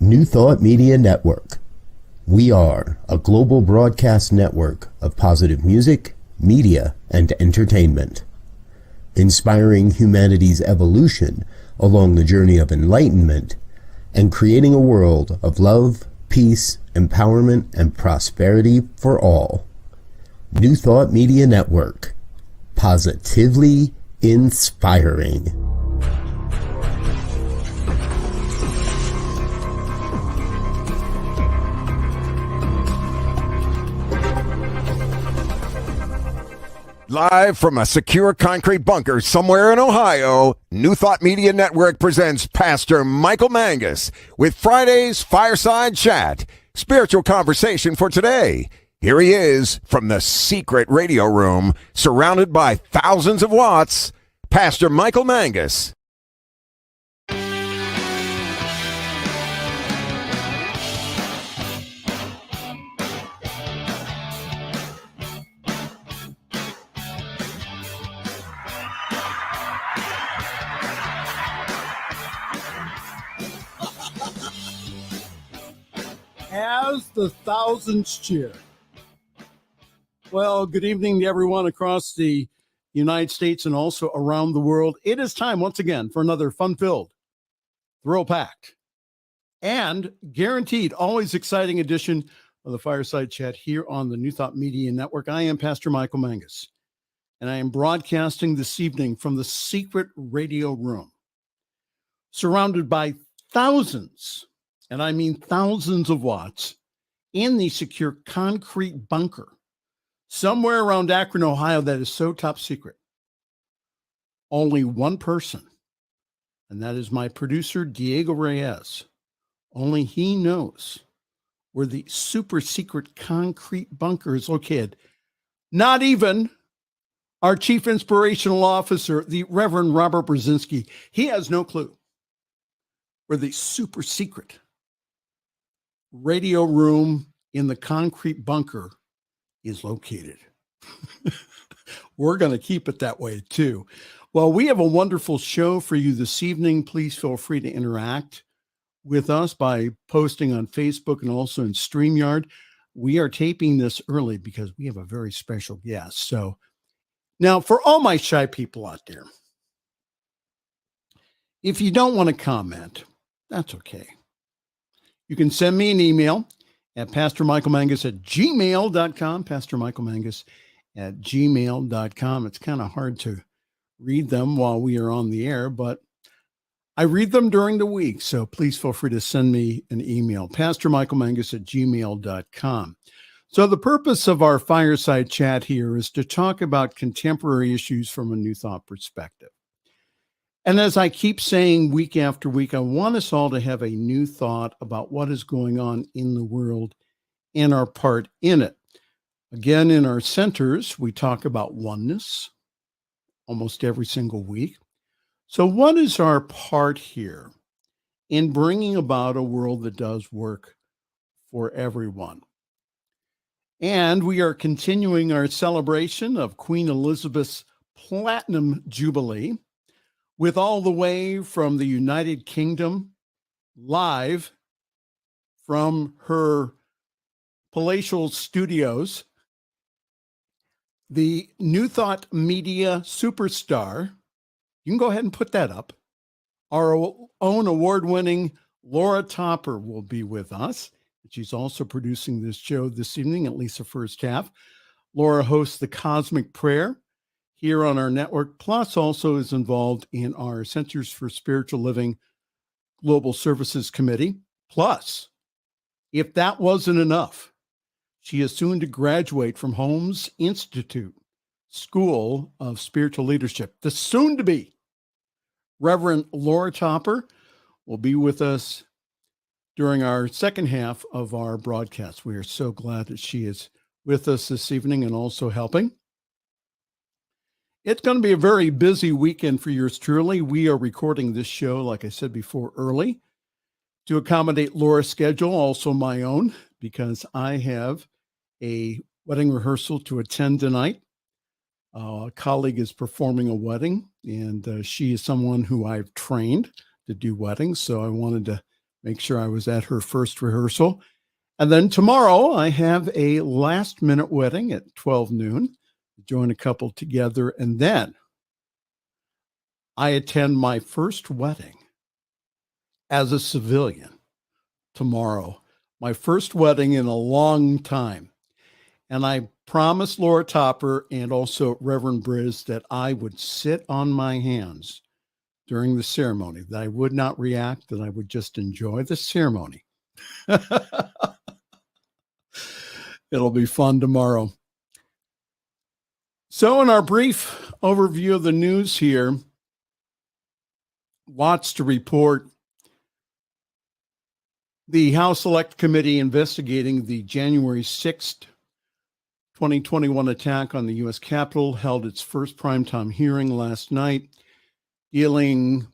New Thought Media Network. We are a global broadcast network of positive music, media, and entertainment, inspiring humanity's evolution along the journey of enlightenment and creating a world of love, peace, empowerment, and prosperity for all. New Thought Media Network. Positively inspiring. Live from a secure concrete bunker somewhere in Ohio, New Thought Media Network presents Pastor Michael Mangus with Friday's Fireside Chat, spiritual conversation for today. Here he is from the secret radio room, surrounded by thousands of watts, Pastor Michael Mangus. As the thousands cheer. Well, good evening to everyone across the United States and also around the world. It is time once again for another fun-filled, thrill-packed, and guaranteed always exciting edition of the Fireside Chat here on the New Thought Media Network. I am Pastor Michael Mangus, and I am broadcasting this evening from the secret radio room, surrounded by thousands, and I mean thousands of watts, in the secure concrete bunker somewhere around Akron, Ohio, that is so top secret. Only one person, and that is my producer, Diego Reyes. Only he knows where the super secret concrete bunker is located. Not even our chief inspirational officer, the Reverend Robert Brzezinski. He has no clue where the super secret radio room in the concrete bunker is located. We're going to keep it that way too. Well, we have a wonderful show for you this evening. Please feel free to interact with us by posting on Facebook and also in StreamYard. We are taping this early because we have a very special guest. So now for all my shy people out there, if you don't want to comment, that's okay. You can send me an email at pastormichaelmangus@gmail.com, pastormichaelmangus@gmail.com. It's kind of hard to read them while we are on the air, but I read them during the week, so please feel free to send me an email, pastormichaelmangus@gmail.com. So the purpose of our fireside chat here is to talk about contemporary issues from a New Thought perspective. And as I keep saying week after week, I want us all to have a new thought about what is going on in the world and our part in it. Again, in our centers, we talk about oneness almost every single week. So what is our part here in bringing about a world that does work for everyone? And we are continuing our celebration of Queen Elizabeth's Platinum Jubilee, with all the way from the United Kingdom, live from her palatial studios, the New Thought Media superstar, you can go ahead and put that up, our own award-winning Laura Topper will be with us. She's also producing this show this evening, at least the first half. Laura hosts the Cosmic Prayer here on our network, plus also is involved in our Centers for Spiritual Living Global Services Committee. Plus, if that wasn't enough, she is soon to graduate from Holmes Institute School of Spiritual Leadership. The soon-to-be Reverend Laura Topper will be with us during our second half of our broadcast. We are so glad that she is with us this evening and also helping. It's going to be a very busy weekend for yours truly. We are recording this show, like I said before, early to accommodate Laura's schedule, also my own, because I have a wedding rehearsal to attend tonight. A colleague is performing a wedding, and she is someone who I've trained to do weddings, so I wanted to make sure I was at her first rehearsal. And then tomorrow I have a last-minute wedding at 12 noon. Join a couple together, and then I attend my first wedding as a civilian tomorrow. My first wedding in a long time. And I promised Laura Topper and also Reverend Briz that I would sit on my hands during the ceremony, that I would not react, that I would just enjoy the ceremony. It'll be fun tomorrow. So in our brief overview of the news here, lots to report. The House Select Committee investigating the January 6th, 2021 attack on the U.S. Capitol held its first primetime hearing last night, dealing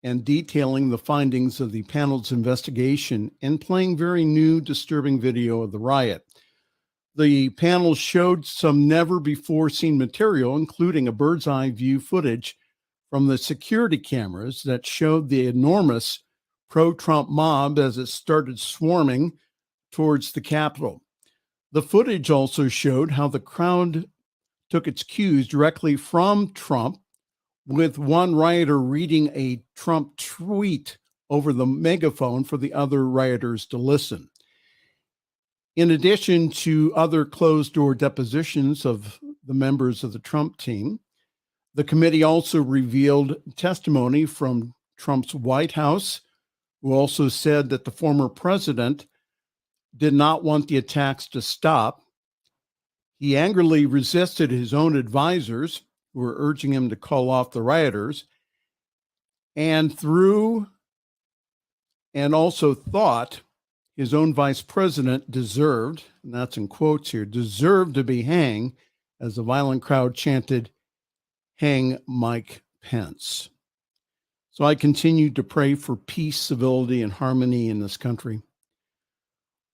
and detailing the findings of the panel's investigation and playing very new, disturbing video of the riot. The panel showed some never-before-seen material, including a bird's-eye view footage from the security cameras that showed the enormous pro-Trump mob as it started swarming towards the Capitol. The footage also showed how the crowd took its cues directly from Trump, with one rioter reading a Trump tweet over the megaphone for the other rioters to listen. In addition to other closed-door depositions of the members of the Trump team, the committee also revealed testimony from Trump's White House, who also said that the former president did not want the attacks to stop. He angrily resisted his own advisors, who were urging him to call off the rioters, and also thought his own vice president deserved, and that's in quotes here, deserved to be hanged, as the violent crowd chanted, "Hang Mike Pence." So I continued to pray for peace, civility, and harmony in this country.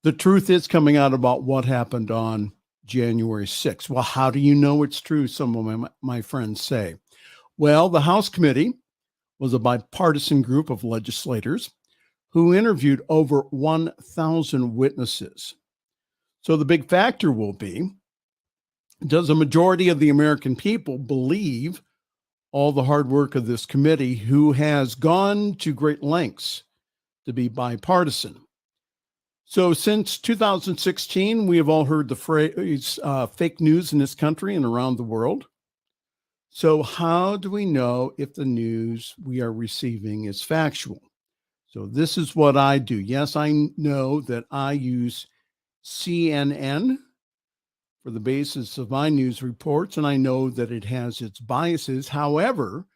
The truth is coming out about what happened on January 6th. Well, how do you know it's true? Some of my friends say. Well, the House committee was a bipartisan group of legislators who interviewed over 1,000 witnesses. So the big factor will be, does a majority of the American people believe all the hard work of this committee, who has gone to great lengths to be bipartisan? So since 2016, we have all heard the phrase fake news in this country and around the world. So how do we know if the news we are receiving is factual? So this is what I do. Yes, I know that I use CNN for the basis of my news reports, and I know that it has its biases. However,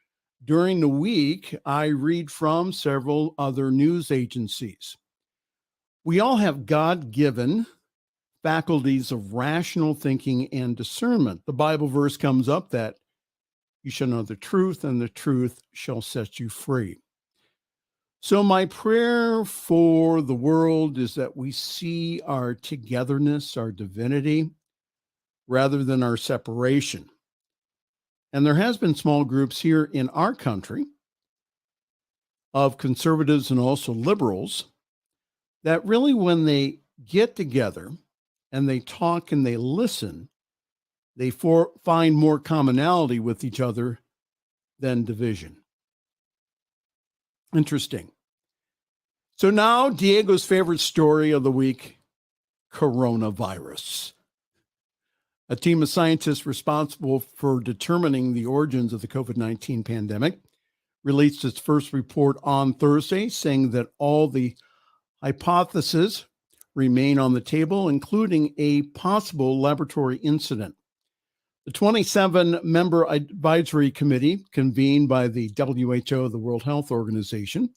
during the week, I read from several other news agencies. We all have God-given faculties of rational thinking and discernment. The Bible verse comes up that you shall know the truth, and the truth shall set you free. So my prayer for the world is that we see our togetherness, our divinity, rather than our separation. And there has been small groups here in our country of conservatives and also liberals that really, when they get together and they talk and they listen, they find more commonality with each other than division. Interesting. So now, Diego's favorite story of the week, coronavirus. A team of scientists responsible for determining the origins of the COVID-19 pandemic released its first report on Thursday, saying that all the hypotheses remain on the table, including a possible laboratory incident. The 27-member advisory committee convened by the WHO, the World Health Organization,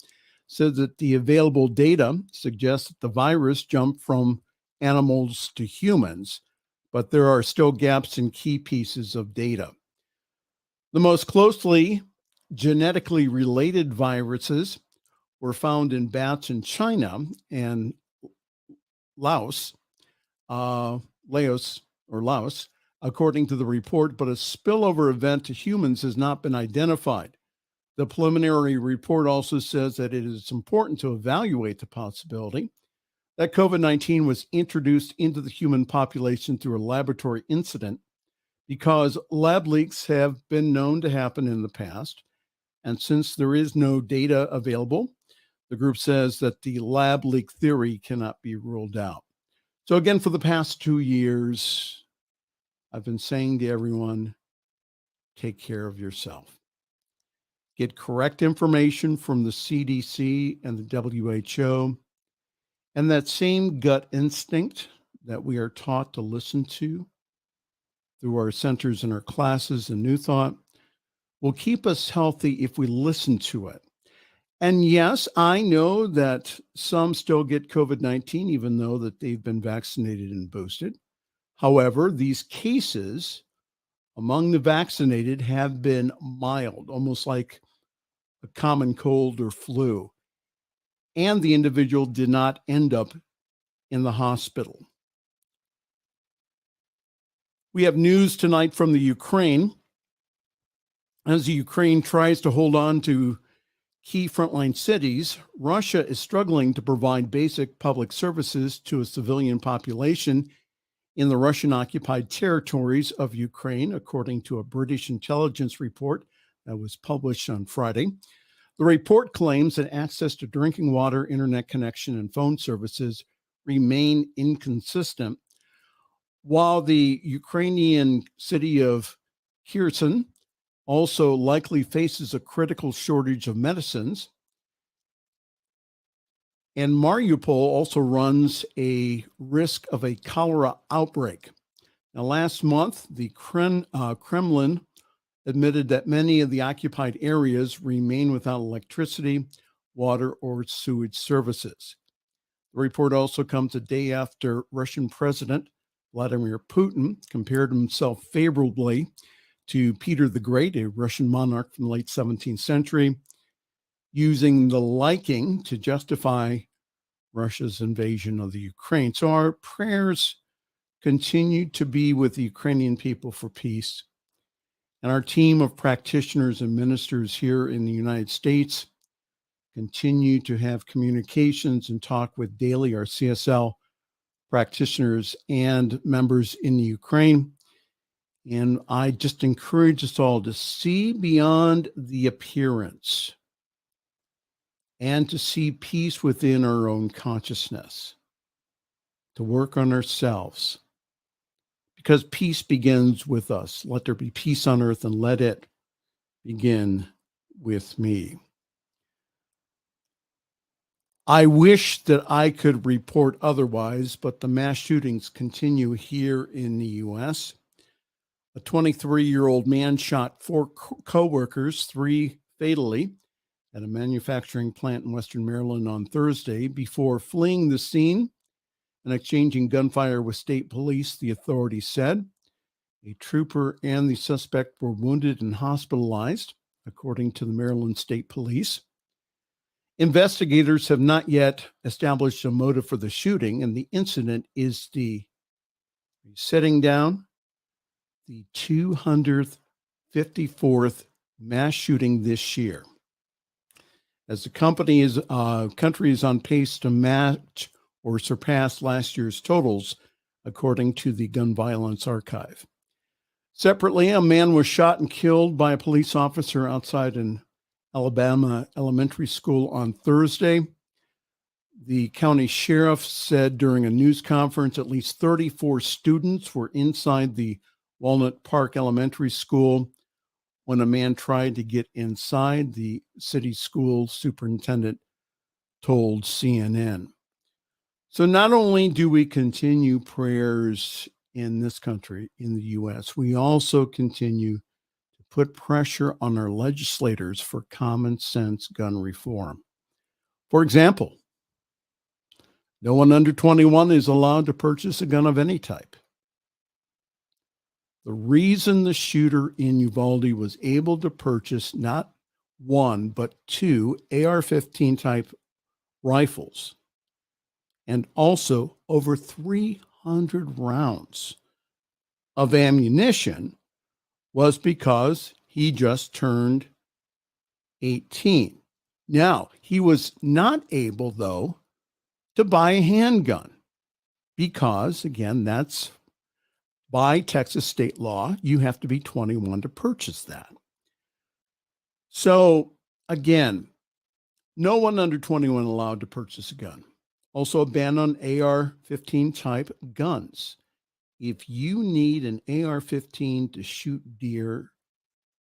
said that the available data suggests that the virus jumped from animals to humans, but there are still gaps in key pieces of data. The most closely genetically related viruses were found in bats in China and Laos, according to the report, but a spillover event to humans has not been identified. The preliminary report also says that it is important to evaluate the possibility that COVID-19 was introduced into the human population through a laboratory incident, because lab leaks have been known to happen in the past. And since there is no data available, the group says that the lab leak theory cannot be ruled out. So again, for the past 2 years, I've been saying to everyone, take care of yourself. Get correct information from the CDC and the WHO, and that same gut instinct that we are taught to listen to through our centers and our classes and New Thought will keep us healthy if we listen to it. And yes, I know that some still get COVID-19, even though that they've been vaccinated and boosted. However, these cases among the vaccinated have been mild, almost like a common cold or flu, and the individual did not end up in the hospital. We have news tonight from the Ukraine. As the Ukraine tries to hold on to key frontline cities, Russia is struggling to provide basic public services to a civilian population in the Russian-occupied territories of Ukraine, according to a British intelligence report that was published on Friday. The report claims that access to drinking water, internet connection, and phone services remain inconsistent, while the Ukrainian city of Kherson also likely faces a critical shortage of medicines. And Mariupol also runs a risk of a cholera outbreak. Now, last month, the Kremlin admitted that many of the occupied areas remain without electricity, water, or sewage services. The report also comes a day after Russian President Vladimir Putin compared himself favorably to Peter the Great, a Russian monarch from the late 17th century, using the liking to justify Russia's invasion of the Ukraine. So our prayers continue to be with the Ukrainian people for peace. And our team of practitioners and ministers here in the United States continue to have communications and talk with daily our CSL practitioners and members in the Ukraine. And I just encourage us all to see beyond the appearance and to see peace within our own consciousness, to work on ourselves, because peace begins with us. Let there be peace on earth, and let it begin with me. I wish that I could report otherwise, but the mass shootings continue here in the U.S. A 23-year-old man shot 4 co-workers, 3 fatally, at a manufacturing plant in Western Maryland on Thursday before fleeing the scene and exchanging gunfire with state police, the authorities said. A trooper and the suspect were wounded and hospitalized, according to the Maryland State Police. Investigators have not yet established a motive for the shooting, and the incident is the 254th mass shooting this year, as the country is on pace to match or surpass last year's totals, according to the Gun Violence Archive. Separately, a man was shot and killed by a police officer outside an Alabama elementary school on Thursday. The county sheriff said during a news conference at least 34 students were inside the Walnut Park Elementary School when a man tried to get inside, the city school superintendent told CNN. So not only do we continue prayers in this country, in the U.S., we also continue to put pressure on our legislators for common sense gun reform. For example, no one under 21 is allowed to purchase a gun of any type. The reason the shooter in Uvalde was able to purchase not 1, but 2 AR-15 type rifles and also over 300 rounds of ammunition was because he just turned 18. Now, he was not able, though, to buy a handgun because, again, that's by Texas state law. You have to be 21 to purchase that. So, again, no one under 21 allowed to purchase a gun. Also, a ban on AR-15 type guns. If you need an AR-15 to shoot deer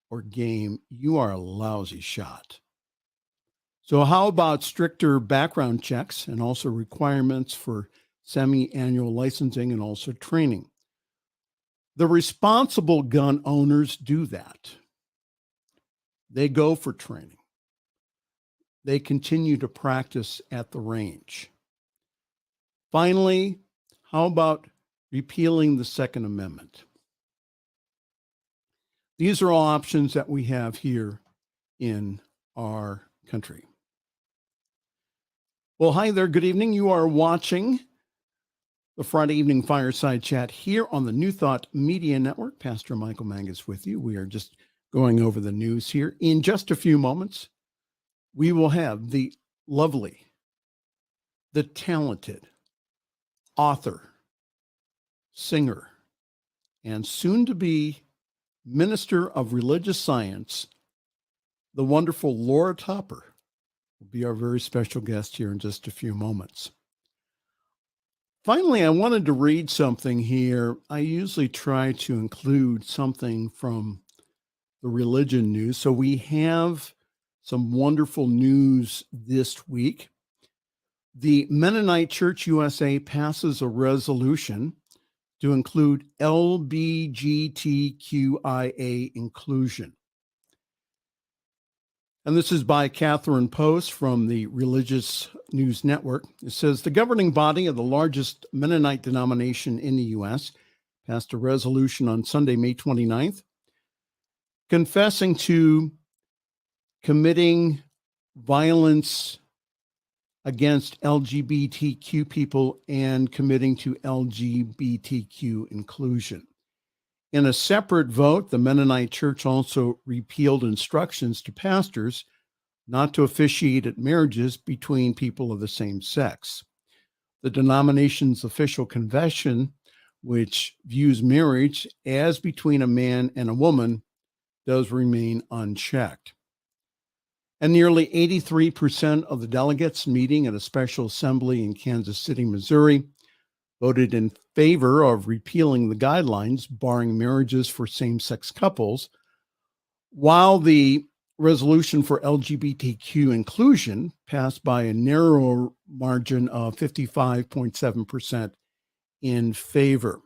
or game, you are a lousy shot. So how about stricter background checks and also requirements for semi-annual licensing and also training? The responsible gun owners do that. They go for training. They continue to practice at the range. Finally, how about repealing the Second Amendment? These are all options that we have here in our country. Well, hi there. Good evening. You are watching the Friday Evening Fireside Chat here on the New Thought Media Network. Pastor Michael Mangus with you. We are just going over the news here. In just a few moments, we will have the lovely, the talented author, singer, and soon-to-be minister of religious science, the wonderful Laura Topper, will be our very special guest here in just a few moments. Finally, I wanted to read something here. I usually try to include something from the religion news. So we have some wonderful news this week. The Mennonite Church USA passes a resolution to include LGBTQIA inclusion. And this is by Catherine Post from the Religious News Network. It says, the governing body of the largest Mennonite denomination in the U.S. passed a resolution on Sunday, May 29th, confessing to committing violence against LGBTQ people and committing to LGBTQ inclusion. In a separate vote, the Mennonite Church also repealed instructions to pastors not to officiate at marriages between people of the same sex. The denomination's official confession, which views marriage as between a man and a woman, does remain unchecked. And nearly 83% of the delegates meeting at a special assembly in Kansas City, Missouri, voted in favor of repealing the guidelines barring marriages for same-sex couples, while the resolution for LGBTQ inclusion passed by a narrow margin of 55.7% in favor.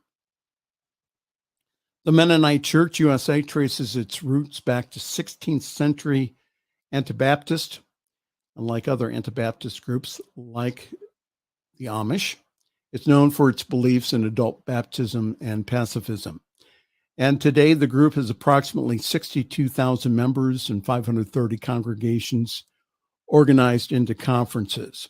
The Mennonite Church USA traces its roots back to 16th century Anabaptist, unlike other Anabaptist groups like the Amish. It's known for its beliefs in adult baptism and pacifism. And today, the group has approximately 62,000 members and 530 congregations organized into conferences.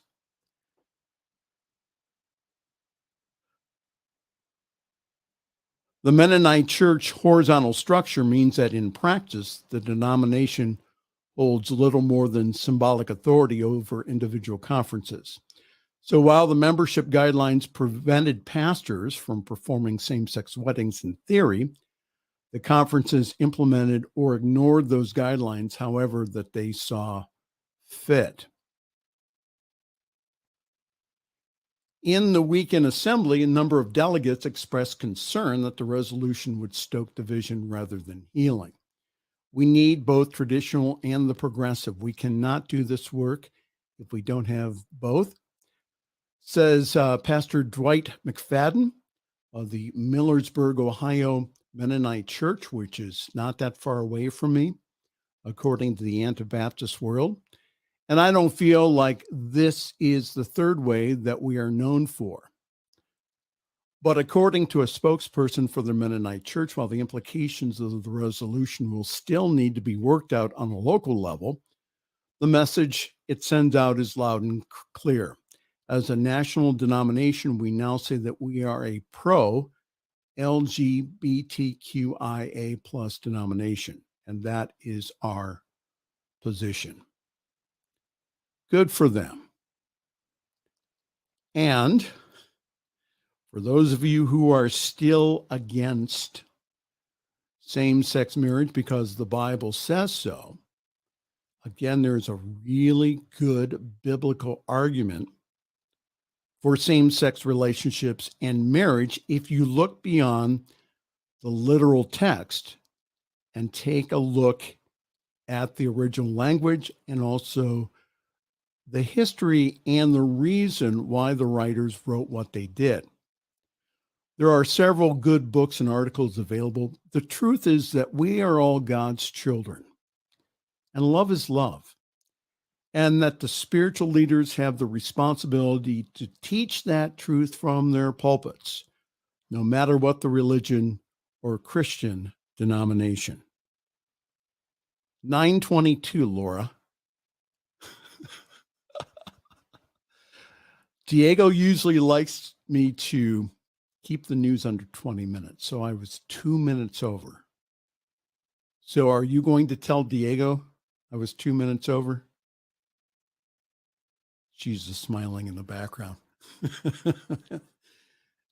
The Mennonite Church horizontal structure means that in practice, the denomination holds little more than symbolic authority over individual conferences. So while the membership guidelines prevented pastors from performing same-sex weddings in theory, the conferences implemented or ignored those guidelines however that they saw fit. In the weekend assembly, a number of delegates expressed concern that the resolution would stoke division rather than healing. We need both traditional and the progressive. We cannot do this work if we don't have both, says Pastor Dwight McFadden of the Millersburg, Ohio Mennonite Church, which is not that far away from me, according to the Anabaptist world. And I don't feel like this is the third way that we are known for. But according to a spokesperson for the Mennonite Church, while the implications of the resolution will still need to be worked out on a local level, the message it sends out is loud and clear. As a national denomination, we now say that we are a pro-LGBTQIA plus denomination, and that is our position. Good for them. And for those of you who are still against same-sex marriage because the Bible says so, again, there's a really good biblical argument for same-sex relationships and marriage if you look beyond the literal text and take a look at the original language and also the history and the reason why the writers wrote what they did. There are several good books and articles available. The truth is that we are all God's children, and love is love, and that the spiritual leaders have the responsibility to teach that truth from their pulpits, no matter what the religion or Christian denomination. 9:22, Laura. Diego usually likes me to keep the news under 20 minutes, so I was 2 minutes over. So are you going to tell Diego I was 2 minutes over? Jesus smiling in the background.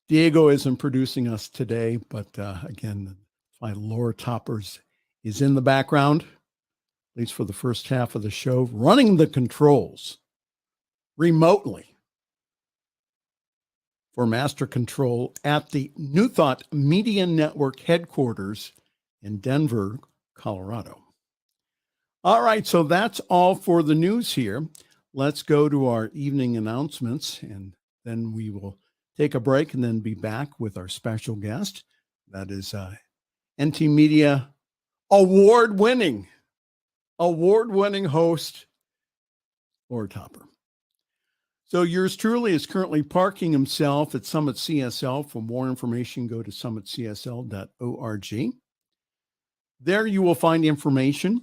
Diego isn't producing us today, but again, my Laura Toppers is in the background, at least for the first half of the show, running the controls remotely for Master Control at the New Thought Media Network headquarters in Denver, Colorado. All right, so that's all for the news here. Let's go to our evening announcements, and then we will take a break and then be back with our special guest. That is NT Media award-winning host, Laura Topper. So yours truly is currently parking himself at Summit CSL. For more information, go to summitcsl.org. There you will find information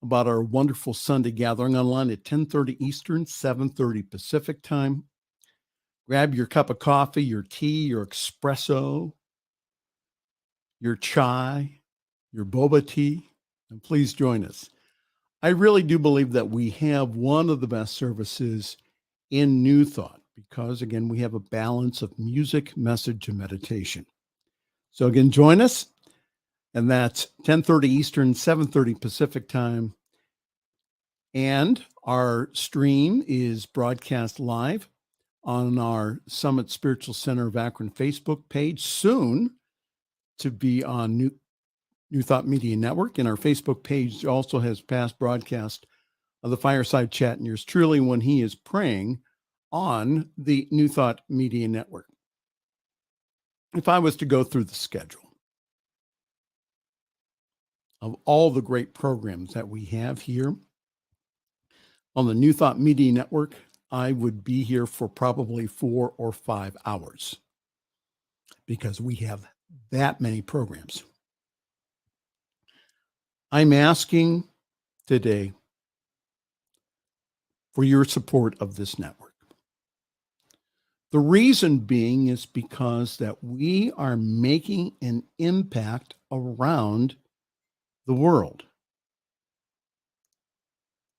about our wonderful Sunday gathering online at 10:30 Eastern, 7:30 Pacific time. Grab your cup of coffee, your tea, your espresso, your chai, your boba tea, and please join us. I really do believe that we have one of the best services in New Thought because, again, we have a balance of music, message, and meditation. So, again, join us, and that's 10:30 Eastern, 7:30 Pacific time. And our stream is broadcast live on our Summit Spiritual Center of Akron Facebook page, soon to be on New Thought Media Network. And our Facebook page also has past broadcast of the Fireside Chat and yours truly when he is praying on the New Thought Media Network. If I was to go through the schedule of all the great programs that we have here on the New Thought Media Network, I would be here for probably 4 or 5 hours because we have that many programs. I'm asking today for your support of this network. The reason being is because that we are making an impact around the world.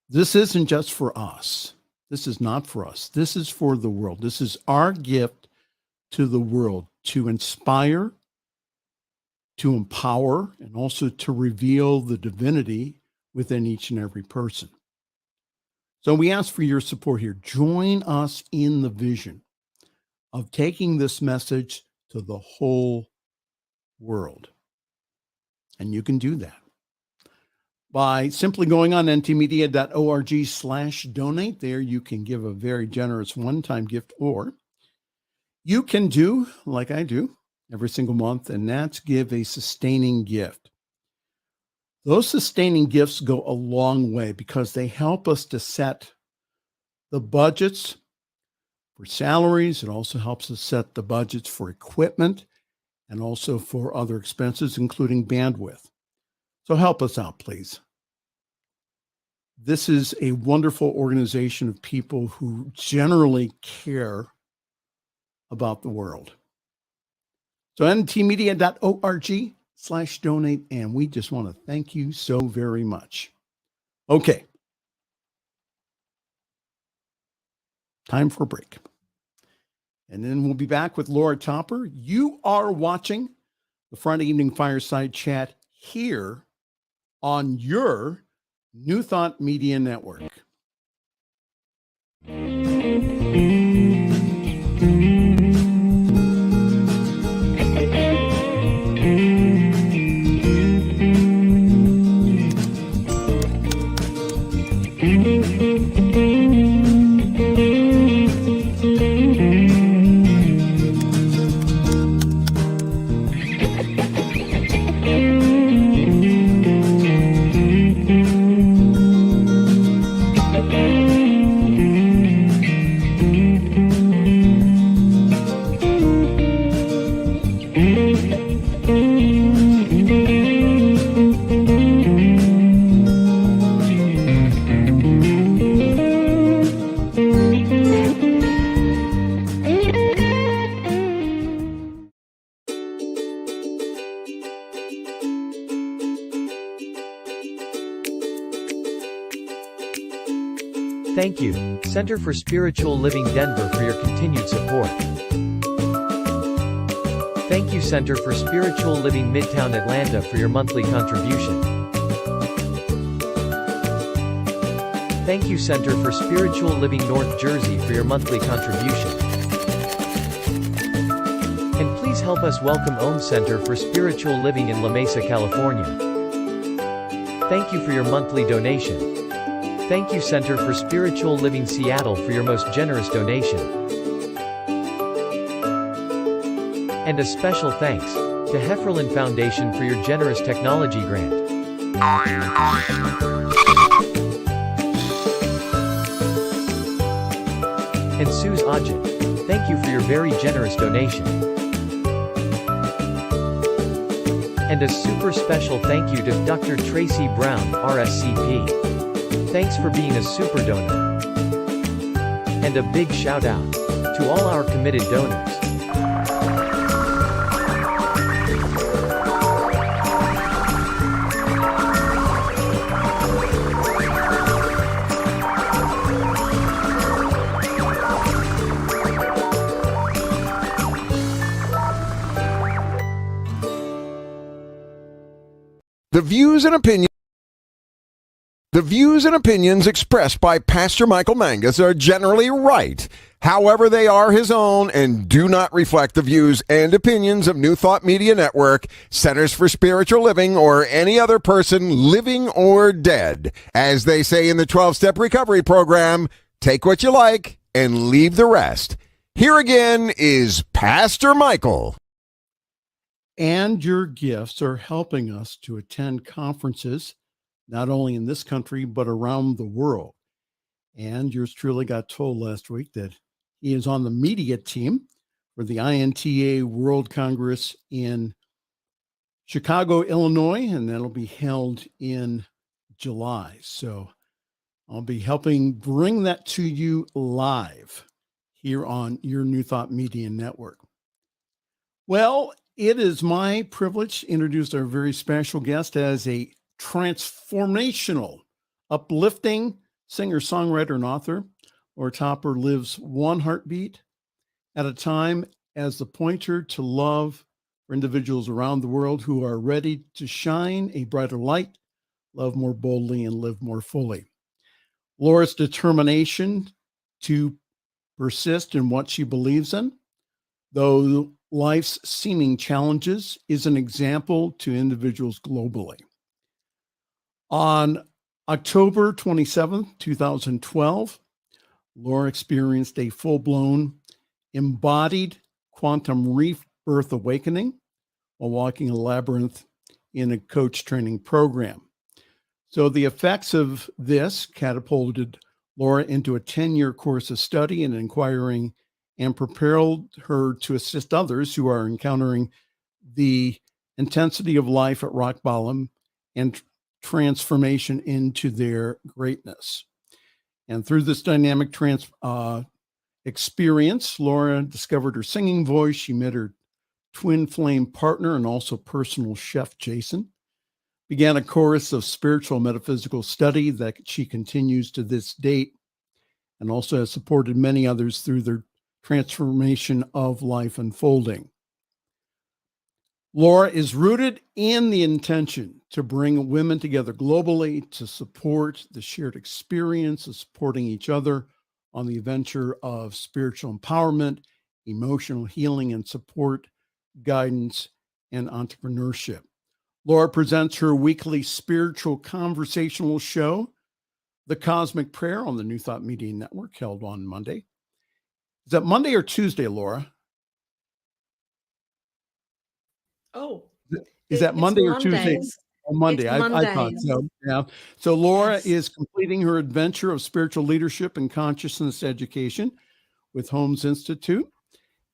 This isn't just for us. This is not for us. This is for the world. This is our gift to the world to inspire, to empower, and also to reveal the divinity within each and every person. So we ask for your support here. Join us in the vision of taking this message to the whole world. And you can do that by simply going on ntmedia.org/donate. There you can give a very generous one-time gift, or you can do like I do every single month, and that's give a sustaining gift. Those sustaining gifts go a long way because they help us to set the budgets for salaries. It also helps us set the budgets for equipment and also for other expenses, including bandwidth. So help us out, please. This is a wonderful organization of people who generally care about the world. So ntmedia.org/donate, and we just want to thank you so very much. Okay, Time for a break. And then we'll be back with Laura Topper. You are watching the Friday Evening Fireside Chat here on your New Thought Media Network. Thank you, Center for Spiritual Living Denver, for your continued support. Thank you, Center for Spiritual Living Midtown Atlanta, for your monthly contribution. Thank you, Center for Spiritual Living North Jersey, for your monthly contribution. And please help us welcome Om Center for Spiritual Living in La Mesa, California. Thank you for your monthly donation. Thank you, Center for Spiritual Living Seattle, for your most generous donation. And a special thanks to Hefferlin Foundation for your generous technology grant. And Suze Ajit, thank you for your very generous donation. And a super special thank you to Dr. Tracy Brown, RSCP. Thanks for being a super donor. And a big shout out to all our committed donors. The views and opinions expressed by Pastor Michael Mangus are generally right. However, they are his own and do not reflect the views and opinions of New Thought Media Network, Centers for Spiritual Living, or any other person living or dead. As they say in the 12-Step Recovery Program, take what you like and leave the rest. Here again is Pastor Michael. And your gifts are helping us to attend conferences, not only in this country, but around the world. And yours truly got told last week that he is on the media team for the INTA World Congress in Chicago, Illinois, and that'll be held in July. So I'll be helping bring that to you live here on your New Thought Media Network. Well, it is my privilege to introduce our very special guest as a transformational, uplifting singer, songwriter, and author. Laura Topper lives one heartbeat at a time as the pointer to love for individuals around the world who are ready to shine a brighter light, love more boldly, and live more fully. Laura's determination to persist in what she believes in, though life's seeming challenges, is an example to individuals globally. On October 27th, 2012, Laura experienced a full-blown embodied quantum rebirth awakening while walking a labyrinth in a coach training program. So the effects of this catapulted Laura into a 10-year course of study and inquiring, and propelled her to assist others who are encountering the intensity of life at rock bottom and transformation into their greatness. And through this dynamic experience, Laura discovered her singing voice. She met her twin flame partner and also personal chef, Jason, began a course of spiritual metaphysical study that she continues to this date. and also has supported many others through their transformation of life unfolding. Laura is rooted in the intention to bring women together globally to support the shared experience of supporting each other on the adventure of spiritual empowerment, emotional healing and support, guidance, and entrepreneurship. Laura presents her weekly spiritual conversational show, The Cosmic Prayer, on the New Thought Media Network, held on Monday. Is that Monday or Tuesday, Laura? Oh, is that Monday or Tuesday? Mondays. On Monday. It's I thought Mondays. so. Yeah. So Laura Yes. is completing her adventure of spiritual leadership and consciousness education with Holmes Institute.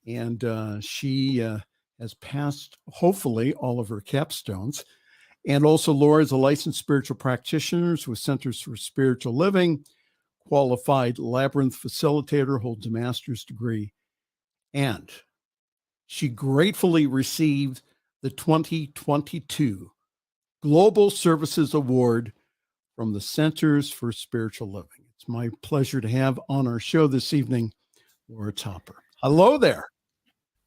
And she has passed, hopefully, all of her capstones. And also, Laura is a licensed spiritual practitioner with Centers for Spiritual Living, qualified labyrinth facilitator, holds a master's degree. And she gratefully received the 2022 Global Services Award from the Centers for Spiritual Living. It's my pleasure to have on our show this evening, Laura Topper. Hello there.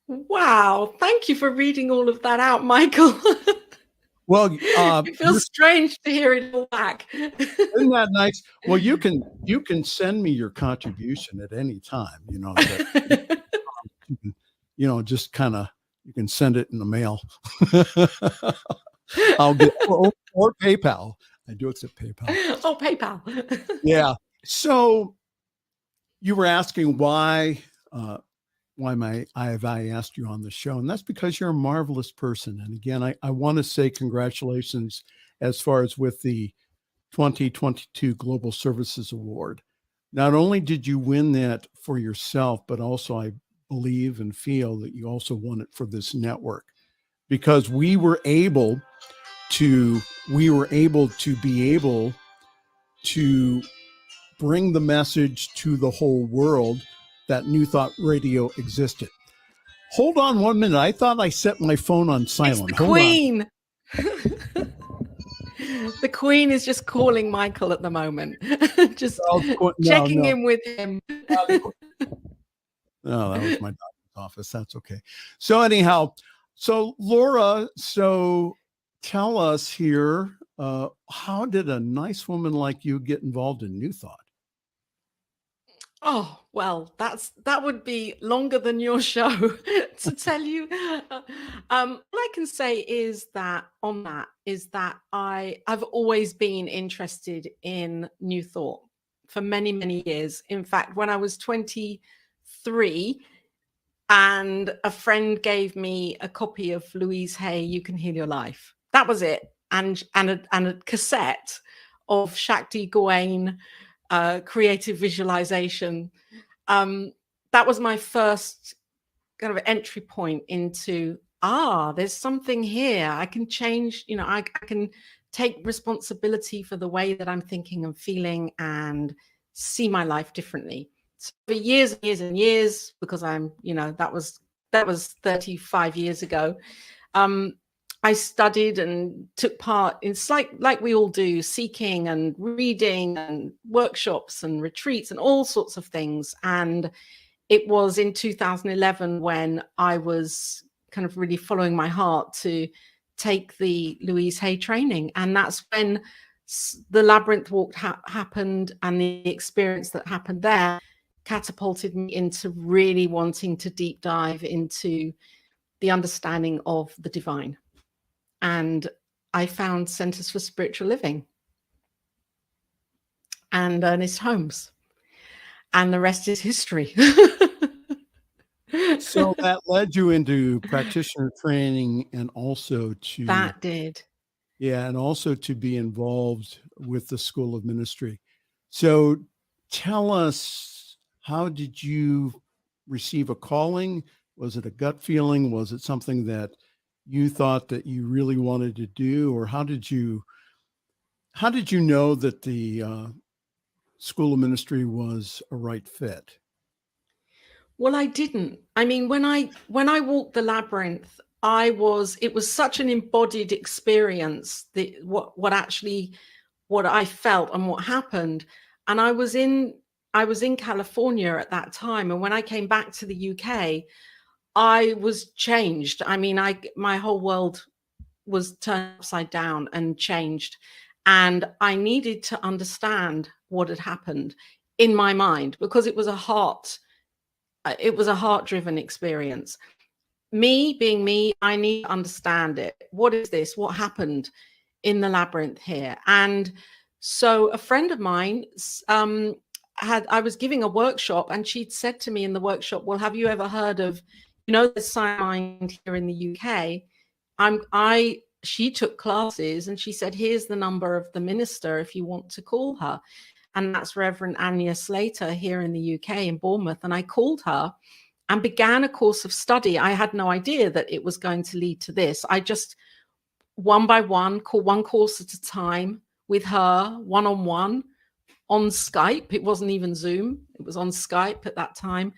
Wow. Thank you for reading all of that out, Michael. Well, it feels strange to hear it all back. Isn't that nice? Well, you can send me your contribution at any time, just kind of, you can send it in the mail. I'll get, or PayPal. I do accept PayPal. Oh, PayPal. Yeah. So you were asking why I asked you on the show, and that's because you're a marvelous person. And again, I want to say congratulations as far as with the 2022 Global Services Award. Not only did you win that for yourself, but also I believe and feel that you also won it for this network, because we were able to bring the message to the whole world that New Thought Radio existed. Hold on 1 minute. I thought I set my phone on silent. It's the Queen. The Queen is just calling Michael at the moment. Just checking in with him. No, that was my doctor's office. That's okay. So anyhow, so Laura, tell us here, how did a nice woman like you get involved in New Thought? Oh, well, that would be longer than your show to tell you. What I can say is that I've always been interested in New Thought for many, many years. In fact, when I was 23 and a friend gave me a copy of Louise Hay, You Can Heal Your Life. That was it. And a cassette of Shakti Gawain, creative visualization. That was my first kind of entry point into, there's something here. I can change, I can take responsibility for the way that I'm thinking and feeling and see my life differently. So for years and years and years, because I'm, that was 35 years ago. I studied and took part in, like we all do, seeking and reading and workshops and retreats and all sorts of things. And it was in 2011 when I was kind of really following my heart to take the Louise Hay training. And that's when the Labyrinth Walk happened, and the experience that happened there catapulted me into really wanting to deep dive into the understanding of the divine. And I found Centers for Spiritual Living and Ernest Holmes, and the rest is history. So that led you into practitioner training, and also to and also to be involved with the School of Ministry. So tell us, how did you receive a calling? Was it a gut feeling? Was it something that you thought that you really wanted to do? Or how did you know that the School of Ministry was a right fit? Well, I didn't. I mean, when I walked the labyrinth, it was such an embodied experience, what I felt and what happened. And I was in I was in California at that time. And when I came back to the UK, I was changed. I mean, my whole world was turned upside down and changed. And I needed to understand what had happened in my mind, because it was a heart-driven experience. Me being me, I need to understand it. What is this? What happened in the labyrinth here? And so a friend of mine, I was giving a workshop, and she'd said to me in the workshop, well, have you ever heard of, the Silent Mind here in the UK? She took classes, and she said, here's the number of the minister if you want to call her. And that's Reverend Anya Slater here in the UK in Bournemouth. And I called her and began a course of study. I had no idea that it was going to lead to this. I just, one by one, called one course at a time with her, one-on-one, on Skype. It wasn't even Zoom. It was on Skype at that time.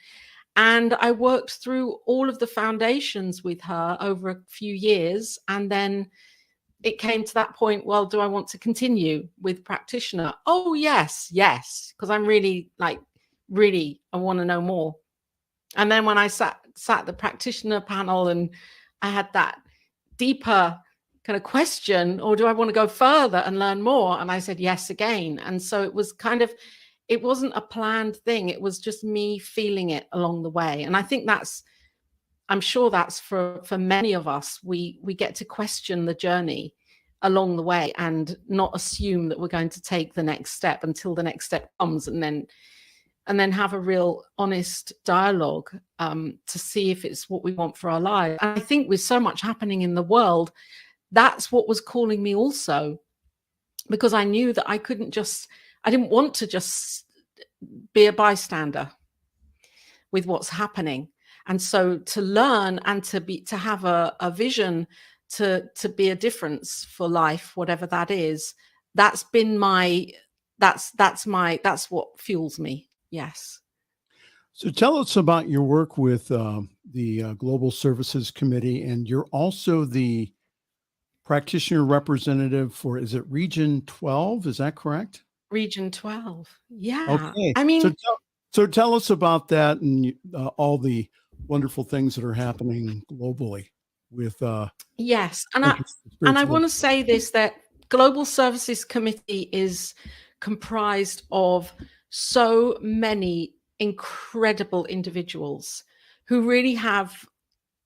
And I worked through all of the foundations with her over a few years. And then it came to that point, well, do I want to continue with practitioner? Oh, yes, because I'm really, I want to know more. And then when I sat the practitioner panel, and I had that deeper kind of question, or do I want to go further and learn more? And I said yes again. And so it was it wasn't a planned thing. It was just me feeling it along the way. And I think I'm sure that's for many of us. We get to question the journey along the way and not assume that we're going to take the next step until the next step comes, and then have a real honest dialogue to see if it's what we want for our lives. And I think with so much happening in the world, that's what was calling me also, because I knew that I didn't want to just be a bystander with what's happening. And so to learn and to have a vision to be a difference for life, whatever that is, that's what fuels me. Yes. So tell us about your work with the Global Services Committee, and you're also the practitioner representative for, is it Region 12? Is that correct? Region 12. Yeah. Okay. I mean, so tell us about that and all the wonderful things that are happening globally with. Yes. And I want to say this, that Global Services Committee is comprised of so many incredible individuals who really have,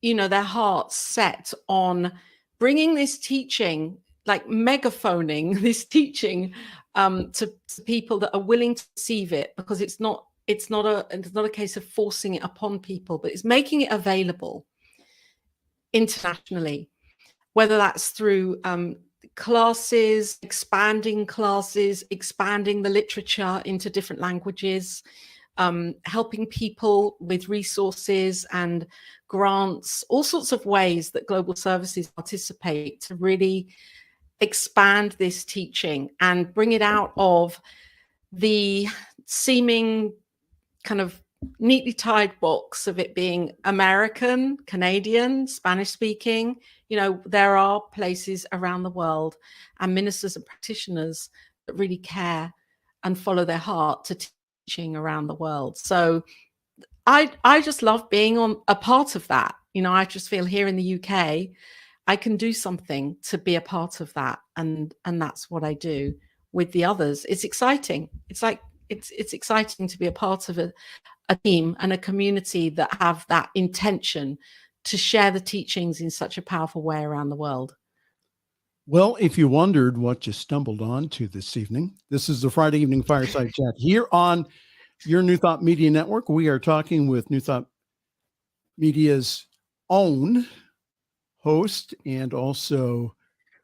their hearts set on bringing this teaching, like megaphoning this teaching to people that are willing to receive it, because it's not a case of forcing it upon people, but it's making it available internationally, whether that's through classes, expanding the literature into different languages, helping people with resources and grants, all sorts of ways that Global Services participate to really expand this teaching and bring it out of the seeming kind of neatly tied box of it being American, Canadian, Spanish speaking. There are places around the world and ministers and practitioners that really care and follow their heart to teaching around the world. So I just love being on a part of that. I just feel here in the UK, I can do something to be a part of that. And that's what I do with the others. It's exciting. It's exciting to be a part of a team and a community that have that intention to share the teachings in such a powerful way around the world. Well, if you wondered what you stumbled on to this evening, this is the Friday Evening Fireside Chat here on your New Thought Media Network. We are talking with New Thought Media's own host and also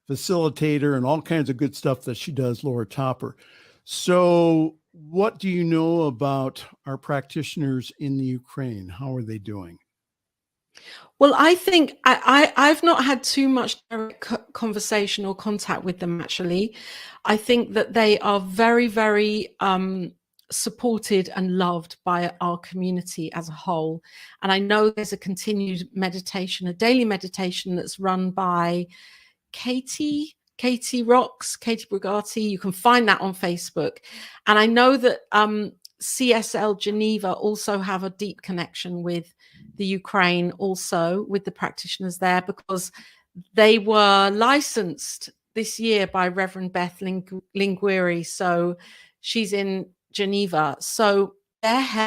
facilitator and all kinds of good stuff that she does, Laura Topper. So what do you know about our practitioners in the Ukraine? How are they doing? Well, I think I've not had too much direct conversation or contact with them, actually. I think that they are very, very supported and loved by our community as a whole. And I know there's a continued meditation, a daily meditation that's run by Katie Brugati. You can find that on Facebook. And I know that CSL Geneva also have a deep connection with the Ukraine, also with the practitioners there, because they were licensed this year by Reverend Beth Linguiri. So she's in Geneva. So they're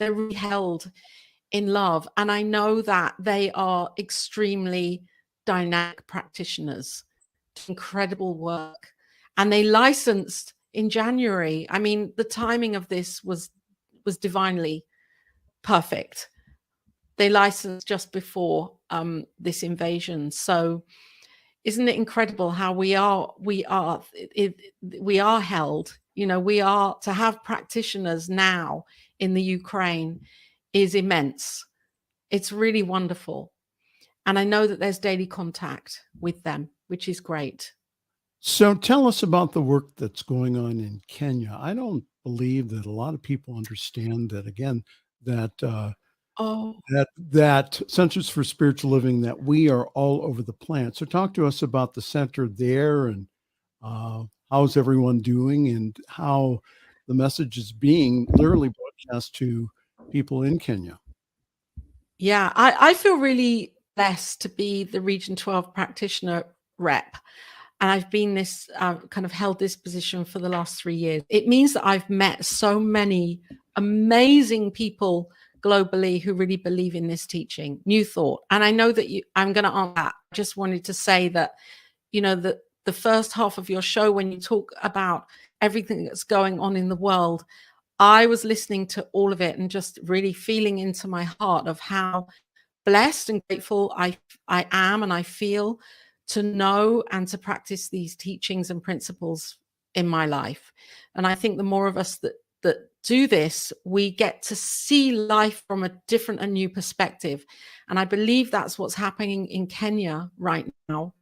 really held in love. And I know that they are extremely dynamic practitioners, incredible work. And they licensed in January. I mean, the timing of this was divinely perfect. They licensed just before this invasion. So isn't it incredible how we are held, we are to have practitioners now in the Ukraine is immense. It's really wonderful. And I know that there's daily contact with them, which is great. So tell us about the work that's going on in Kenya. I don't believe that a lot of people understand that, again, that that Centers for Spiritual Living, that we are all over the planet. So talk to us about the center there, and how's everyone doing, and how the message is being literally broadcast to people in Kenya. Yeah, I feel really blessed to be the Region 12 practitioner rep. And I've been this kind of held this position for the last 3 years. It means that I've met so many amazing people globally who really believe in this teaching, New Thought. And I know that I'm going to answer that. I just wanted to say that, the first half of your show, when you talk about everything that's going on in the world, I was listening to all of it and just really feeling into my heart of how blessed and grateful I am and I feel to know and to practice these teachings and principles in my life. And I think the more of us that do this, we get to see life from a different and new perspective. And I believe that's what's happening in Kenya right now.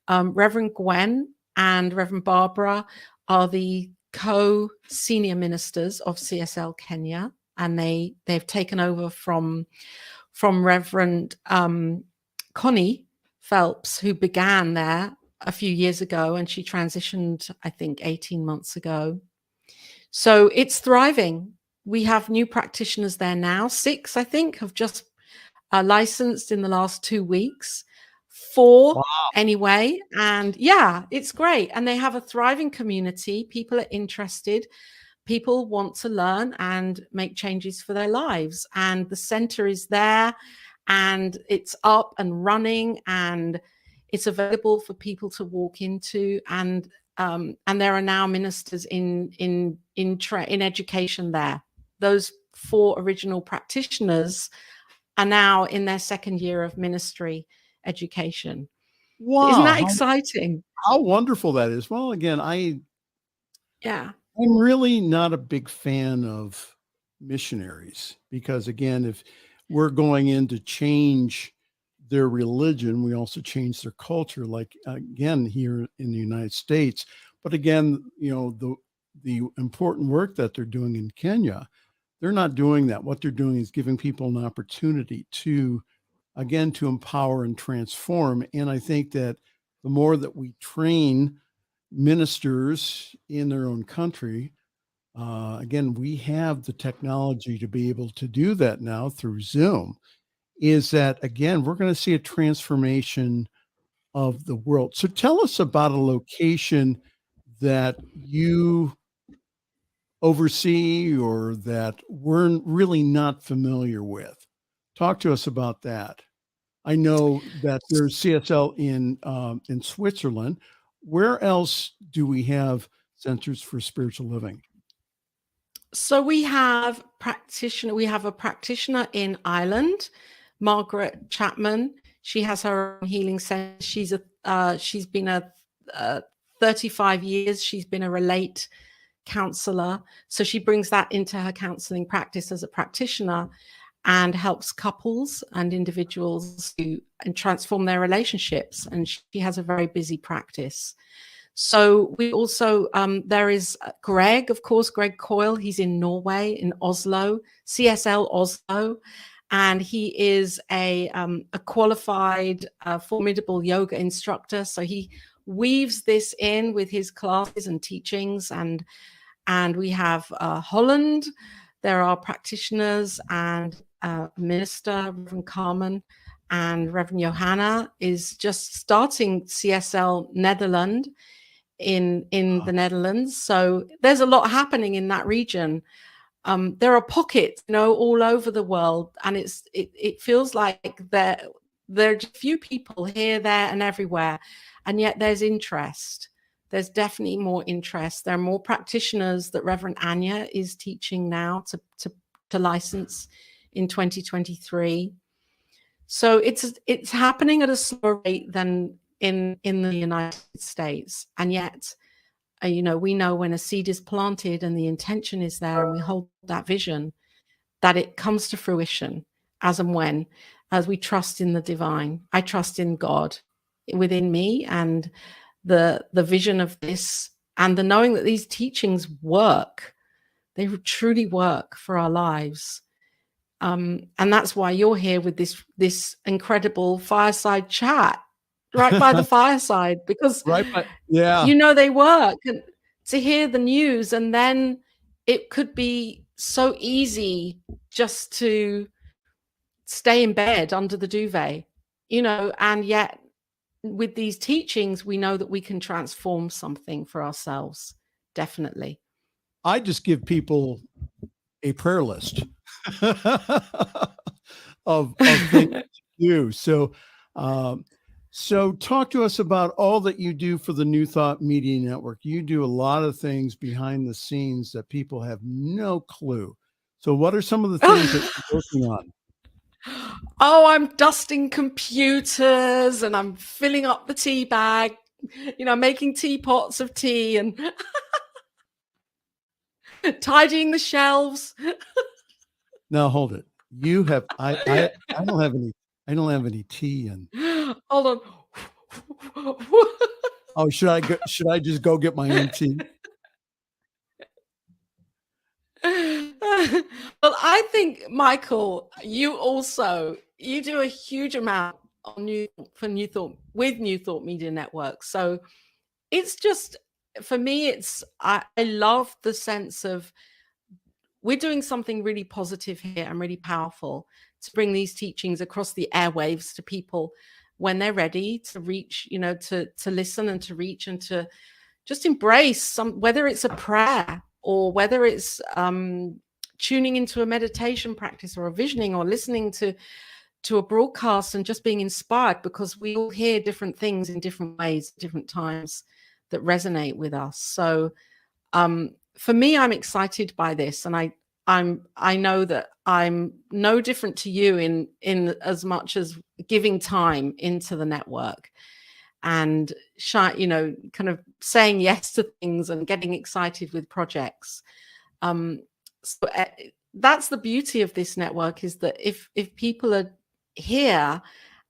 Reverend Gwen and Reverend Barbara are the co-senior ministers of CSL Kenya, and they've taken over from Reverend Connie Phelps, who began there a few years ago, and she transitioned, I think, 18 months ago. So it's thriving. We have new practitioners there now. 6, I think, have just licensed in the last 2 weeks. 4 anyway. And yeah, it's great. And they have a thriving community. People are interested. People want to learn and make changes for their lives. And the center is there, and it's up and running, and it's available for people to walk into. And there are now ministers in education there. Those 4 original practitioners are now in their 2nd year of ministry education. Wow. Isn't that exciting? How wonderful that is. Well, again, I'm really not a big fan of missionaries, because, again, if we're going in to change their religion, we also change their culture, like, again, here in the United States. But again, the important work that they're doing in Kenya, they're not doing that. What they're doing is giving people an opportunity to empower and transform. And I think that the more that we train ministers in their own country, again, we have the technology to be able to do that now through Zoom, is that, again, we're going to see a transformation of the world. So tell us about a location that you oversee or that we're really not familiar with. Talk to us about that. I know that there's CSL in Switzerland. Where else do we have Centers for Spiritual Living? So we have a practitioner in Ireland, Margaret Chapman. She has her own healing center. She's been 35 years. She's been a relate counselor. So she brings that into her counseling practice as a practitioner and helps couples and individuals to transform their relationships. And she has a very busy practice. So we also, there is Greg, of course, Greg Coyle. He's in Norway, in Oslo, CSL Oslo. And he is a qualified, formidable yoga instructor. So he weaves this in with his classes and teachings, and And we have Holland. There are practitioners and minister, Reverend Carmen, and Reverend Johanna is just starting CSL Netherlands in the Netherlands. So there's a lot happening in that region. There are pockets, all over the world, and it feels like there are a few people here, there, and everywhere, and yet there's interest. There's definitely more interest. There are more practitioners that Reverend Anya is teaching now to license in 2023. So it's happening at a slower rate than in the United States, and yet. We know when a seed is planted and the intention is there and we hold that vision, that it comes to fruition as and when, as we trust in the divine. I trust in God within me and the vision of this and the knowing that these teachings work. They truly work for our lives. And that's why you're here with this incredible fireside chat. Right by the fireside, because they work. And to hear the news, and then it could be so easy just to stay in bed under the duvet, and yet with these teachings, we know that we can transform something for ourselves. Definitely. I just give people a prayer list of things to do. So talk to us about all that you do for the New Thought Media Network. You do a lot of things behind the scenes that people have no clue. So what are some of the things that you're working on? Oh, I'm dusting computers and I'm filling up the tea bag, making teapots of tea and tidying the shelves. Now hold it. You have I don't have any tea and hold on. Oh, should I just go get my own tea? Well, I think, Michael, you do a huge amount on New Thought Media Network. So it's just, for me, I love the sense of we're doing something really positive here and really powerful to bring these teachings across the airwaves to people when they're ready to reach, to listen and to reach and to just embrace whether it's a prayer or whether it's tuning into a meditation practice or a visioning or listening to a broadcast and just being inspired, because we all hear different things in different ways, different times that resonate with us. So for me, I'm excited by this, and I know that I'm no different to you in as much as giving time into the network and kind of saying yes to things and getting excited with projects. So that's the beauty of this network, is that if people are here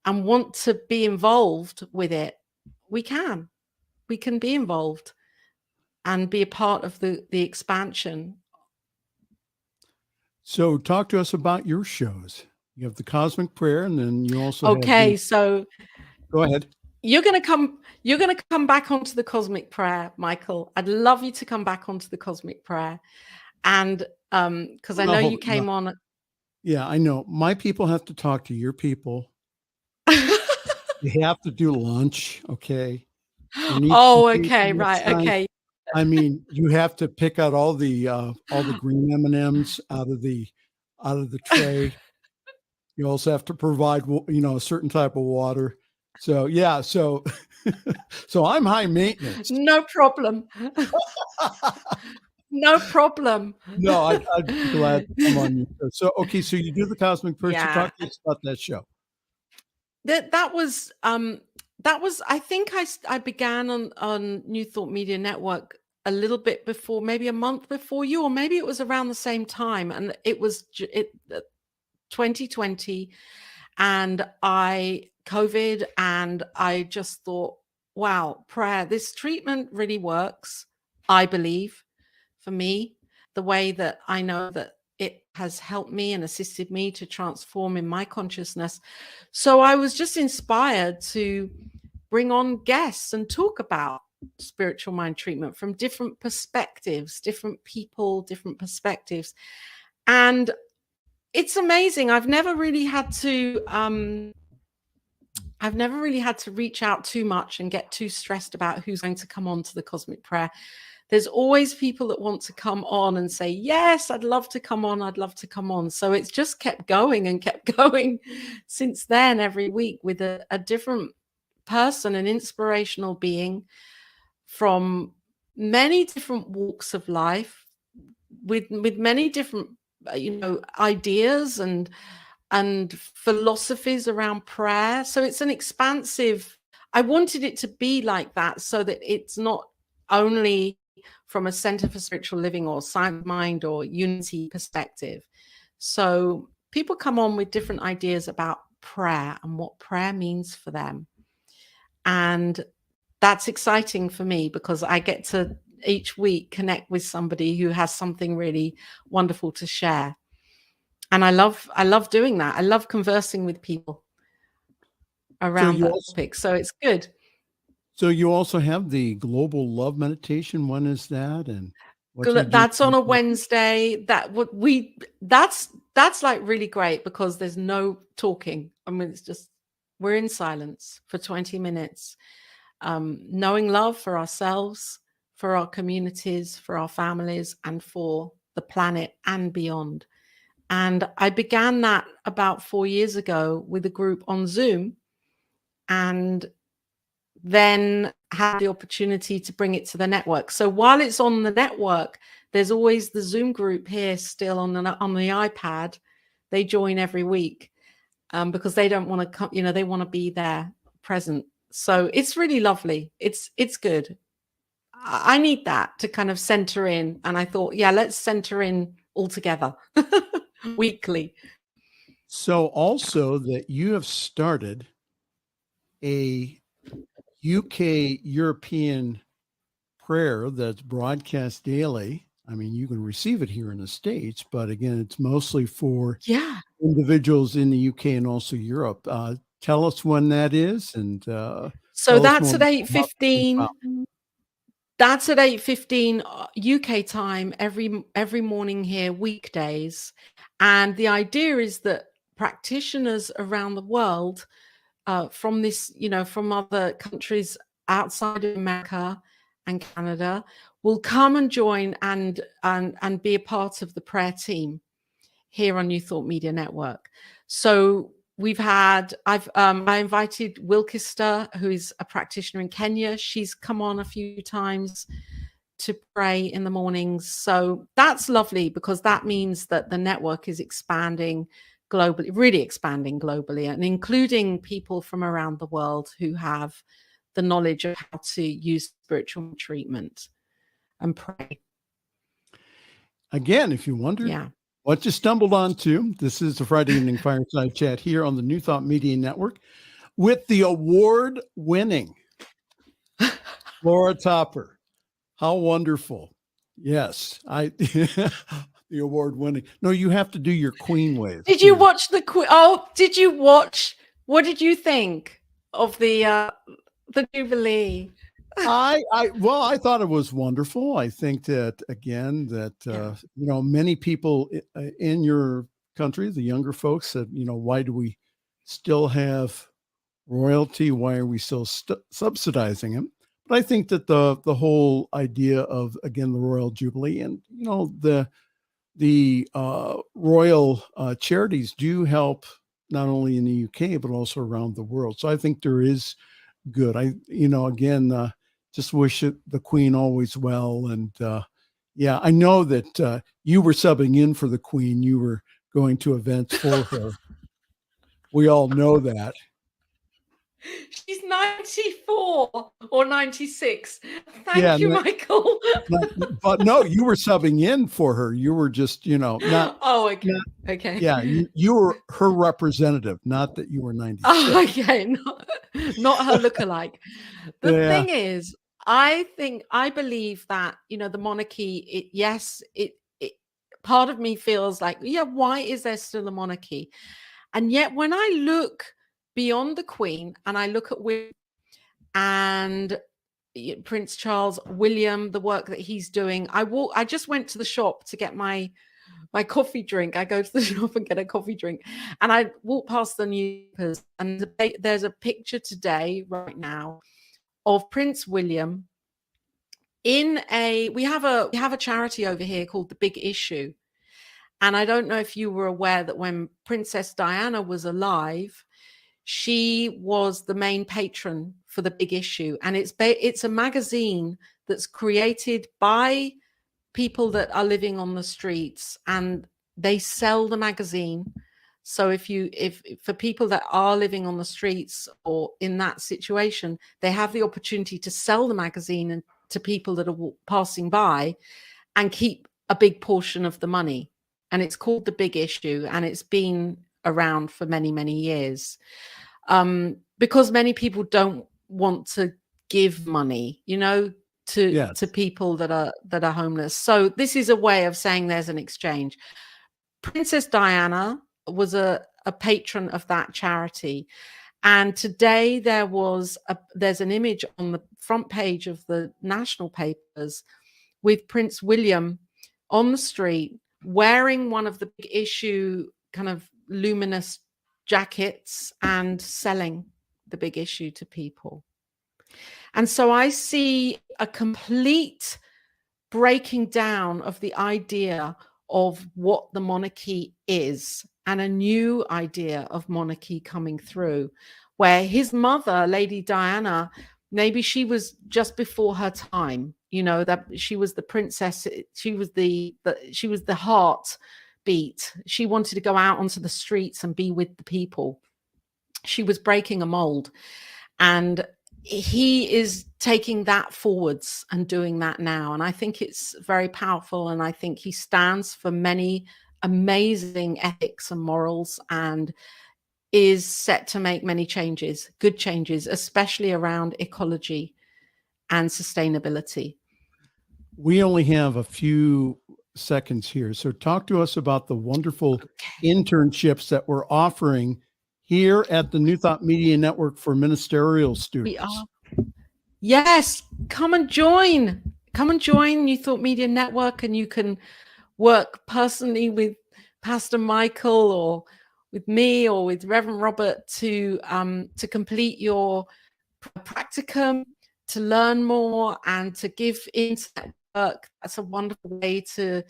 and want to be involved with it, we can be involved and be a part of the expansion. So talk to us about your shows. You have the Cosmic Prayer, and then you also so go ahead. You're going to come back onto the Cosmic Prayer, Michael. I'd love you to come back onto the Cosmic Prayer. And because I know you came on. Yeah, I know. My people have to talk to your people. You have to do lunch, okay? Oh, okay, right, okay. I mean, you have to pick out all the green M&Ms out of the tray. You also have to provide, a certain type of water. So yeah, so I'm high maintenance. No problem. No problem. No, I'd be glad to come on. So okay, so you do the Cosmic Prayer. Yeah. So talk to us about that show. That was I think I began on New Thought Media Network a little bit before, maybe a month before you, or maybe it was around the same time, and it was 2020, and COVID, and I just thought, wow, prayer, this treatment really works, I believe, for me, the way that I know that it has helped me and assisted me to transform in my consciousness. So I was just inspired to bring on guests and talk about spiritual mind treatment from different perspectives, different people, different perspectives. And it's amazing. I've never really had to reach out too much and get too stressed about who's going to come on to the Cosmic Prayer. There's always people that want to come on and say, yes, I'd love to come on. I'd love to come on. So it's just kept going and kept going since then, every week with a different person, an inspirational being from many different walks of life, with many different, ideas and philosophies around prayer. So it's an expansive, I wanted it to be like that so that it's not only from a Center for Spiritual Living or Sound Mind or Unity perspective. So people come on with different ideas about prayer and what prayer means for them. And that's exciting for me because I get to each week connect with somebody who has something really wonderful to share. And I love doing that. I love conversing with people around that topic. So it's good. So you also have the Global Love Meditation. When is that? And that's on a Wednesday. That's like really great because there's no talking. I mean, it's just, we're in silence for 20 minutes, knowing love for ourselves, for our communities, for our families, and for the planet and beyond. And I began that about 4 years ago with a group on Zoom, and then had the opportunity to bring it to the network. So while it's on the network, there's always the Zoom group here still on the iPad. They join every week because they don't want to come, they want to be there present. So it's really lovely. It's good. I need that to kind of center in. And I thought, yeah, let's center in all together weekly. So also that you have started a UK European prayer that's broadcast daily. I mean, you can receive it here in the States, but again, it's mostly for individuals in the UK and also Europe. Tell us when that is. And so that's at 8:15. That's at 8:15 UK time every morning here, weekdays. And the idea is that practitioners around the world from this, from other countries outside of America and Canada will come and join and be a part of the prayer team here on New Thought Media Network. So I invited Wilkester, who is a practitioner in Kenya. She's come on a few times to pray in the mornings. So that's lovely because that means that the network is expanding globally, really expanding globally, and including people from around the world who have the knowledge of how to use spiritual treatment and pray. Again, if you wonder what you stumbled onto, this is the Friday Evening Fireside Chat here on the New Thought Media Network with the award-winning Laura Topper. How wonderful. Yes, the award-winning. No, you have to do your Queen wave. Did you watch the Queen? Oh, did you watch? What did you think of the Jubilee? I thought it was wonderful. I think that again, many people in your country, the younger folks said, why do we still have royalty? Why are we still subsidizing them? But I think that the whole idea of, again, the Royal Jubilee and, the royal charities do help not only in the UK, but also around the world. So I think there is good. Just wish the Queen always well. And I know that you were subbing in for the Queen. You were going to events for her. We all know that. She's 94 or 96. Thank you, Michael. But no, you were subbing in for her. You were just, not. Oh, okay. Okay. Yeah, you were her representative, not that you were 96. Oh, okay. Not her lookalike. The thing is, I believe that, the monarchy, it part of me feels like, why is there still a monarchy? And yet when I look beyond the Queen and I look at women and, Prince Charles William, the work that he's doing. I just went to the shop to get my coffee drink. I go to the shop and get a coffee drink, and I walk past the newspapers, and there's a picture today, right now, of Prince William we have a charity over here called The Big Issue. And I don't know if you were aware that when Princess Diana was alive, she was the main patron for The Big Issue. And it's a magazine that's created by people that are living on the streets, and they sell the magazine. So if for people that are living on the streets or in that situation, they have the opportunity to sell the magazine and to people that are passing by and keep a big portion of the money. And it's called The Big Issue, and it's been around for many, many years, because many people don't want to give money, to people that are homeless. So this is a way of saying there's an exchange. Princess Diana was a patron of that charity. And today there's an image on the front page of the national papers with Prince William on the street wearing one of the Big Issue kind of luminous jackets and selling the Big Issue to people. And so I see a complete breaking down of the idea of what the monarchy is, and a new idea of monarchy coming through, where his mother, Lady Diana, maybe she was just before her time, that she was the princess. She was the heartbeat. She wanted to go out onto the streets and be with the people. She was breaking a mold. And he is taking that forwards and doing that now. And I think it's very powerful. And I think he stands for many amazing ethics and morals, and is set to make many changes, good changes, especially around ecology and sustainability. We only have a few seconds here. So talk to us about the wonderful internships that we're offering here at the New Thought Media Network for ministerial students. We are. Yes, come and join New Thought Media Network, and you can work personally with Pastor Michael or with me or with Reverend Robert to complete your practicum, to learn more and to give into that work. That's a wonderful way to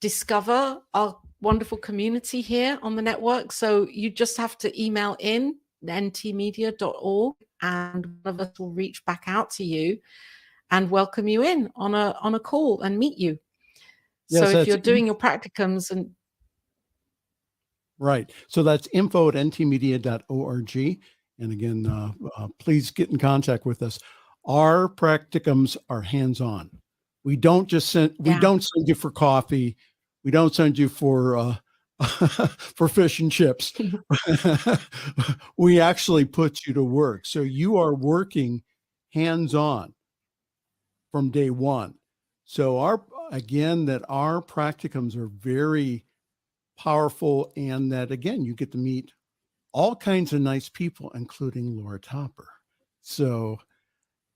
discover our wonderful community here on the network. So you just have to email in ntmedia.org, and one of us will reach back out to you and welcome you in on a call and meet you. Yes, so if you're doing your practicums and right. So that's info@ntmedia.org. And again, please get in contact with us. Our practicums are hands-on. We don't send you for coffee. We don't send you for fish and chips. We actually put you to work. So you are working hands-on from day one. So our practicums are very powerful, and that, again, you get to meet all kinds of nice people, including Laura Topper. So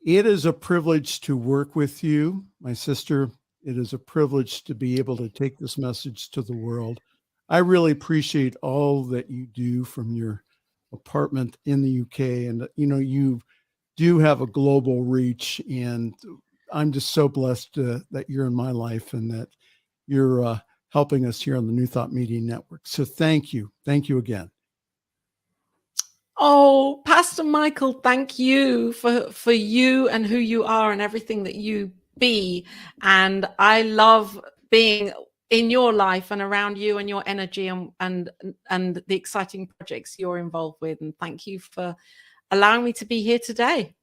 it is a privilege to work with you, my sister. It is a privilege to be able to take this message to the world. I really appreciate all that you do from your apartment in the UK. And, you do have a global reach, and I'm just so blessed that you're in my life and that you're helping us here on the New Thought Media Network. So thank you. Thank you again. Oh, Pastor Michael, thank you for you and who you are and everything that you be. And I love being in your life and around you and your energy and the exciting projects you're involved with. And thank you for allowing me to be here today.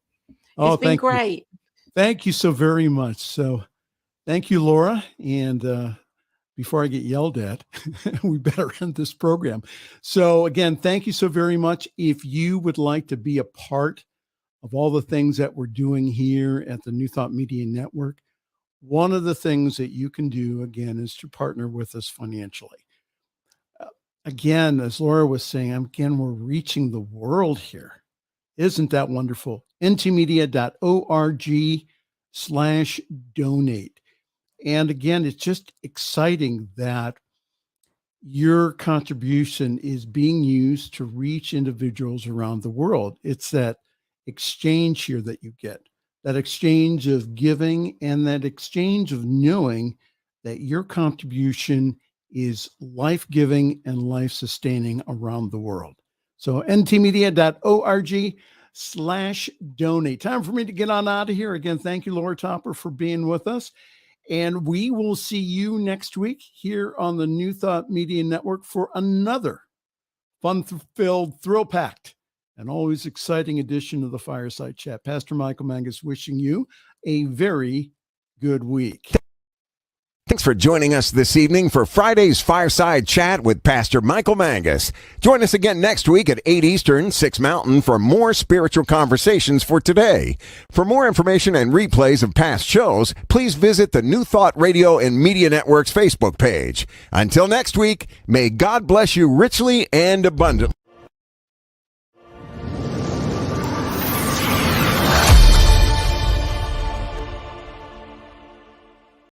It's been great. Thank you so very much. So thank you, Laura. And before I get yelled at, we better end this program. So again, thank you so very much. If you would like to be a part of all the things that we're doing here at the New Thought Media Network, one of the things that you can do, again, is to partner with us financially. Again, as Laura was saying, we're reaching the world here. Isn't that wonderful? ntmedia.org/donate. And again, it's just exciting that your contribution is being used to reach individuals around the world. It's that exchange here that you get, that exchange of giving and that exchange of knowing that your contribution is life-giving and life-sustaining around the world. So ntmedia.org/donate. Time for me to get on out of here. Again, thank you, Laura Topper, for being with us. And we will see you next week here on the New Thought Media Network for another fun-filled, thrill-packed, and always exciting edition of the Fireside Chat. Pastor Michael Mangus wishing you a very good week. Thanks for joining us this evening for Friday's Fireside Chat with Pastor Michael Mangus. Join us again next week at 8 Eastern, 6 Mountain for more spiritual conversations for today. For more information and replays of past shows, please visit the New Thought Radio and Media Network's Facebook page. Until next week, may God bless you richly and abundantly.